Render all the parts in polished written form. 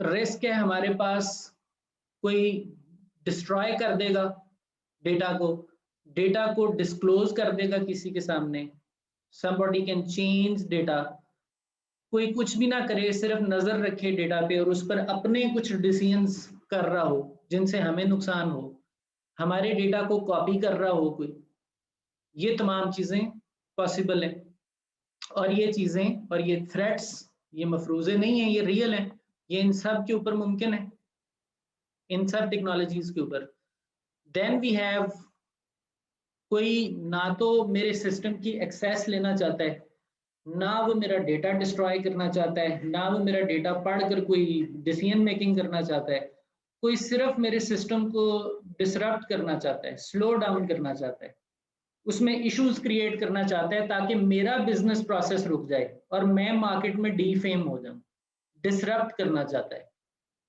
Risk है हमारे पास कोई डिस्ट्रॉय कर देगा डेटा को डिस्क्लोज कर देगा किसी के सामने, somebody can change डेटा, कोई कुछ भी ना करे, सिर्फ नजर रखे डेटा पे और उस पर अपने कुछ डिसीजंस कर रहा हो जिनसे हमें नुकसान हो, हमारे डेटा को कॉपी कर रहा हो कोई, ये तमाम चीजें पॉसिबल है। और ये चीजें और ये थ्रेट्स ये मफरूजे नहीं है, ये रियल है, ये इन सब के ऊपर मुमकिन है, इन सब टेक्नोलॉजीज के ऊपर। देन वी हैव, कोई ना तो मेरे सिस्टम की एक्सेस लेना चाहता है, ना वो मेरा डेटा डिस्ट्रॉय करना चाहता है, ना वो मेरा डेटा पढ़कर कोई डिसीजन मेकिंग करना चाहता है, कोई सिर्फ मेरे सिस्टम को डिसरप्ट करना चाहता है, स्लो डाउन करना चाहता है, उसमें इश्यूज क्रिएट करना चाहता है ताकि मेरा बिजनेस प्रोसेस रुक जाए और मैं मार्केट में डीफेम हो जाऊं, डिसरप्ट करना चाहता है।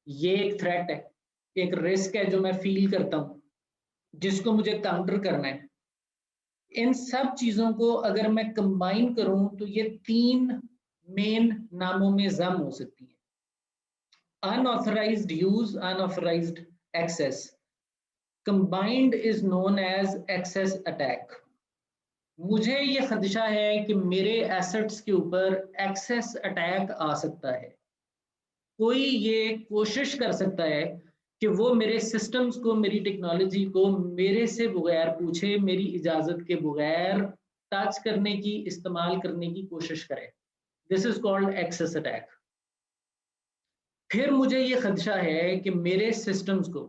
ये एक थ्रेट है, एक रिस्क है जो मैं फील करता हूं, जिसको मुझे काउंटर करना है। इन सब चीजों को अगर मैं कंबाइन करूं तो ये 3 मेन नामों में जम हो सकती है। Unauthorised use, unauthorised access, combined is known as access attack. मुझे ये खदशा है कि मेरे एसेट्स के ऊपर एक्सेस अटैक आ सकता है। कोई ये कोशिश कर सकता है कि वो मेरे सिस्टम्स को, मेरी टेक्नोलॉजी को मेरे से बगैर पूछे, मेरी इजाजत के बगैर टच करने की, इस्तेमाल करने की कोशिश करे। This is called access attack. फिर मुझे ये खदशा है कि मेरे सिस्टम्स को,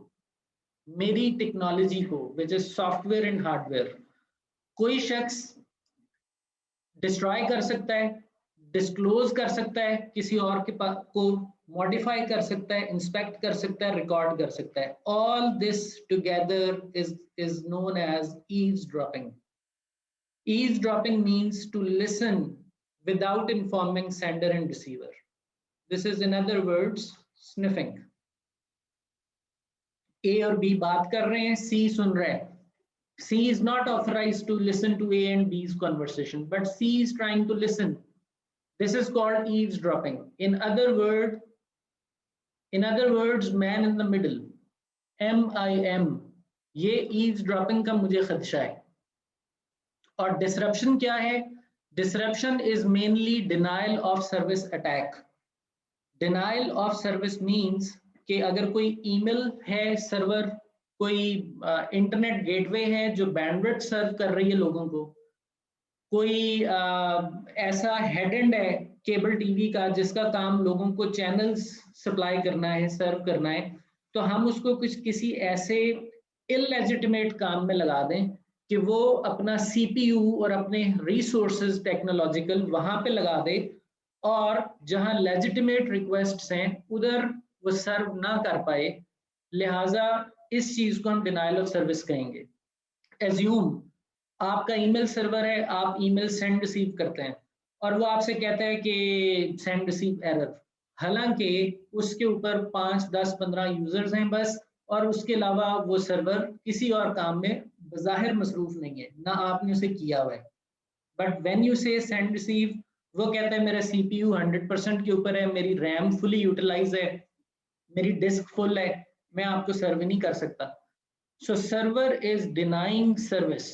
मेरी टेक्नोलॉजी को, which is software and hardware, कोई शख्स डिस्ट्रॉय कर सकता है, डिस्क्लोज कर सकता है, किसी और के पास को मॉडिफाई कर सकता है, इंस्पेक्ट कर सकता है, रिकॉर्ड कर सकता है। All this together is known as eavesdropping. Eavesdropping means to listen without informing sender and receiver. This is in other words sniffing. A और बी बात कर रहे हैं, सी सुन रहा है। C is not authorized to listen to A and B's conversation, but C is trying to listen. This is called eavesdropping. In other words, man in the middle, MIM. ये eavesdropping का मुझे खदशा है। और disruption क्या है? Disruption is mainly denial of service attack. Denial of service means कि अगर कोई email है सर्वर, कोई इंटरनेट गेटवे है जो बैंडविड्थ सर्व कर रही है लोगों को, कोई ऐसा हेड एंड है केबल टीवी का जिसका काम लोगों को चैनल्स सप्लाई करना है, सर्व करना है, तो हम उसको किसी ऐसे इललेजिटिमेट काम में लगा दें कि वो अपना CPU और अपने रिसोर्सेज टेक्नोलॉजिकल वहां पे लगा दे, और जहां लेजिटिमेट रिक्वेस्ट्स हैं उधर वो सर्व ना कर पाए। लिहाजा इस चीज को हम डिनायल ऑफ सर्विस कहेंगे। एज्यूम आपका ईमेल सर्वर है, आप ईमेल सेंड रिसीव करते हैं और वो आपसे कहता है कि सेंड रिसीव एरर, हालांकि उसके ऊपर 5, 10, 15 यूजर्स हैं बस, और उसके अलावा वो सर्वर किसी और काम में बज़ाहिर मसरूफ नहीं है, ना आपने उसे किया हुआ है। बट व्हेन यू से सेंड रिसीव, वो कहता है मेरा CPU 100% के ऊपर है, मेरी रैम फुली यूटिलाइज है, मेरी डिस्क फुल है, मैं आपको सर्व नहीं कर सकता। So server is denying service.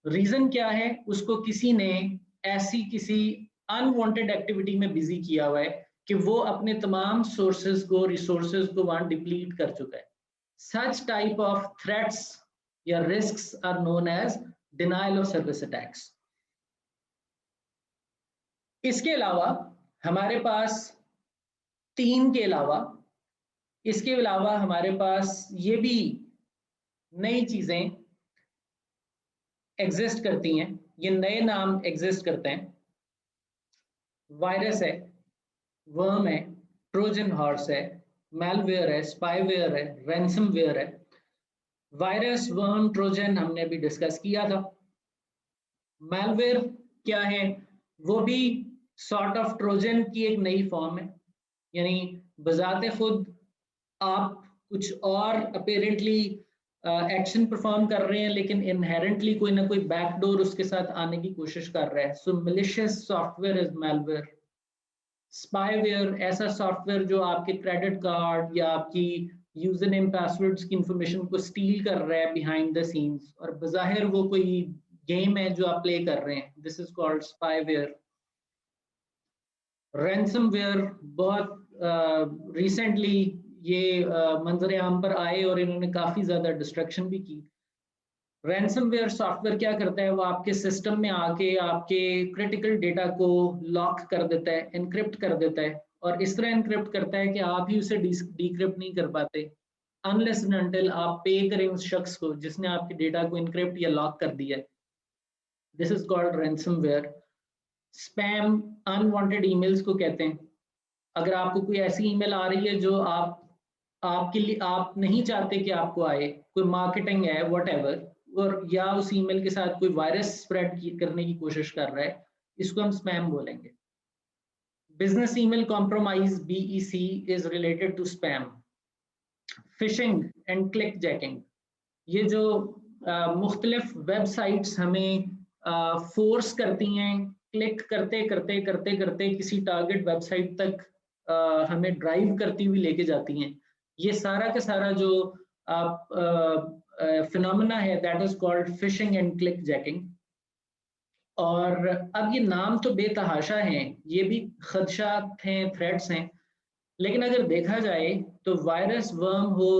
Reason क्या है? उसको किसी ने ऐसी किसी अनवांटेड एक्टिविटी में बिजी किया हुआ है कि वो अपने तमाम सोर्सेज को, रिसोर्सेज को वहां डिप्लीट कर चुका है। सच टाइप ऑफ थ्रेट्स या risks are known as denial of service attacks. इसके अलावा हमारे पास 3 के अलावा, इसके अलावा हमारे पास ये भी नई चीजें एग्जिस्ट करती हैं, ये नए नाम एग्जिस्ट करते हैं। वायरस है, वर्म है, ट्रोजन हॉर्स है, मैलवेयर है, स्पाईवेयर है, रैंसमवेयर है। वायरस, वर्म, ट्रोजन हमने अभी डिस्कस किया था। मैलवेयर क्या है? वो भी सॉर्ट ऑफ ट्रोजन की एक नई फॉर्म है, यानी बजाते खुद आप कुछ और अपेरेंटली एक्शन परफॉर्म कर रहे हैं, लेकिन इनहेरेंटली कोई ना कोई बैकडोर उसके साथ आने की कोशिश कर रहा है। So malicious software is malware. Spyware ऐसा सॉफ्टवेयर जो आपके क्रेडिट कार्ड या आपकी यूजर नेम पासवर्ड्स की इंफॉर्मेशन को स्टील कर रहा है बिहाइंड द सीन्स, और बज़ाहिर वो कोई गेम है जो आप प्ले कर रहे हैं, this is called spyware. Ransomware बहुत रिसेंटली ये मंजर आम पर आए और इन्होंने काफ़ी ज़्यादा डिस्ट्रक्शन भी की। रैंसमवेयर सॉफ्टवेयर क्या करता है, वो आपके सिस्टम में आके आपके क्रिटिकल डेटा को लॉक कर देता है, एनक्रिप्ट कर देता है, और इस तरह एनक्रिप्ट करता है कि आप ही उसे डिक्रिप्ट नहीं कर पाते अनलेस एंड अनटिल आप पे करें उस शख्स को जिसने आपके डेटा को एनक्रिप्ट या लॉक कर दिया है। This is called ransomware. Spam unwanted emails को कहते हैं। अगर आपको कोई ऐसी ईमेल आ रही है जो आपके लिए आप नहीं चाहते कि आपको आए, कोई मार्केटिंग है व्हाटएवर, और या उस ईमेल के साथ कोई वायरस स्प्रेड करने की कोशिश कर रहा है, इसको हम स्पैम बोलेंगे। Business email compromise BEC is related to spam. Phishing and click jacking, ये जो मुख्तलिफ वेबसाइट्स हमें फोर्स करती हैं क्लिक करते करते करते करते किसी टारगेट वेबसाइट तक हमें ड्राइव करती हुई लेके जाती हैं, ये सारा का सारा जो फिनोमेना है that is called fishing and click jacking. और अब ये नाम तो बेतहाशा हैं, ये भी खदशात हैं, थ्रेट्स हैं, लेकिन अगर देखा जाए तो वायरस, वर्म हो,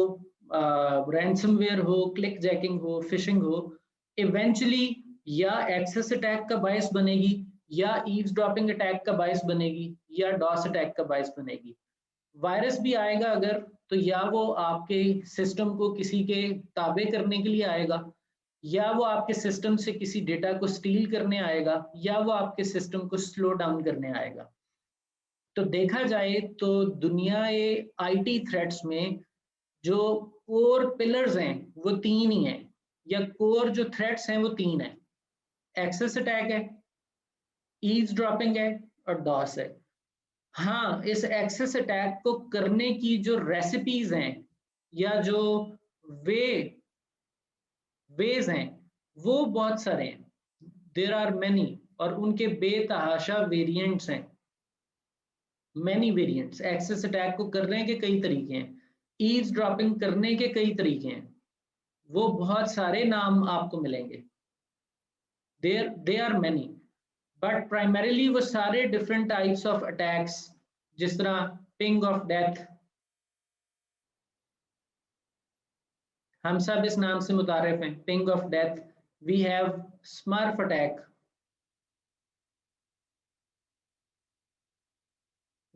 रैंसमवेयर हो, क्लिक जैकिंग हो, फिशिंग हो, इवेंचुअली या एक्सेस अटैक का बायस बनेगी, या ईव्सड्रॉपिंग अटैक का बायस बनेगी, या डॉस अटैक का बायस बनेगी। वायरस भी आएगा अगर, तो या वो आपके सिस्टम को किसी के ताबे करने के लिए आएगा, या वो आपके सिस्टम से किसी डेटा को स्टील करने आएगा, या वो आपके सिस्टम को स्लो डाउन करने आएगा। तो देखा जाए तो दुनिया IT थ्रेट्स में जो कोर पिलर्स हैं वो 3 ही हैं, या कोर जो थ्रेट्स हैं वो 3 हैं। एक्सेस अटैक है, ईव्सड्रॉपिंग है, और डॉस है। हाँ, इस एक्सेस अटैक को करने की जो रेसिपीज हैं या जो वे वेज हैं वो बहुत सारे हैं, देयर आर मैनी, और उनके बेतहाशा वेरिएंट्स हैं, मैनी वेरिएंट्स। एक्सेस अटैक को करने के कई तरीके हैं, ईव्सड्रॉपिंग करने के कई तरीके हैं, वो बहुत सारे नाम आपको मिलेंगे, they are many, but primarily वो सारे डिफरेंट टाइप्स ऑफ अटैक्स, जिस तरह पिंग ऑफ डेथ, हम सब इस नाम से मुतारिफ हैं, ping of death. We have smurf attack,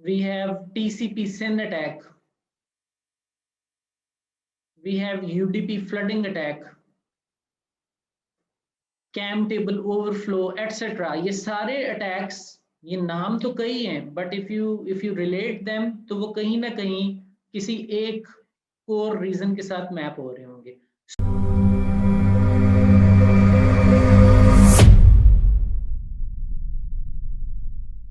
we have TCP SYN attack, we have UDP flooding attack, cam table overflow etcetera. ये सारे अटैक्स, ये नाम तो कई हैं, but if you relate them तो वो कहीं ना कहीं किसी एक कोर रीजन के साथ मैप हो रहे होंगे।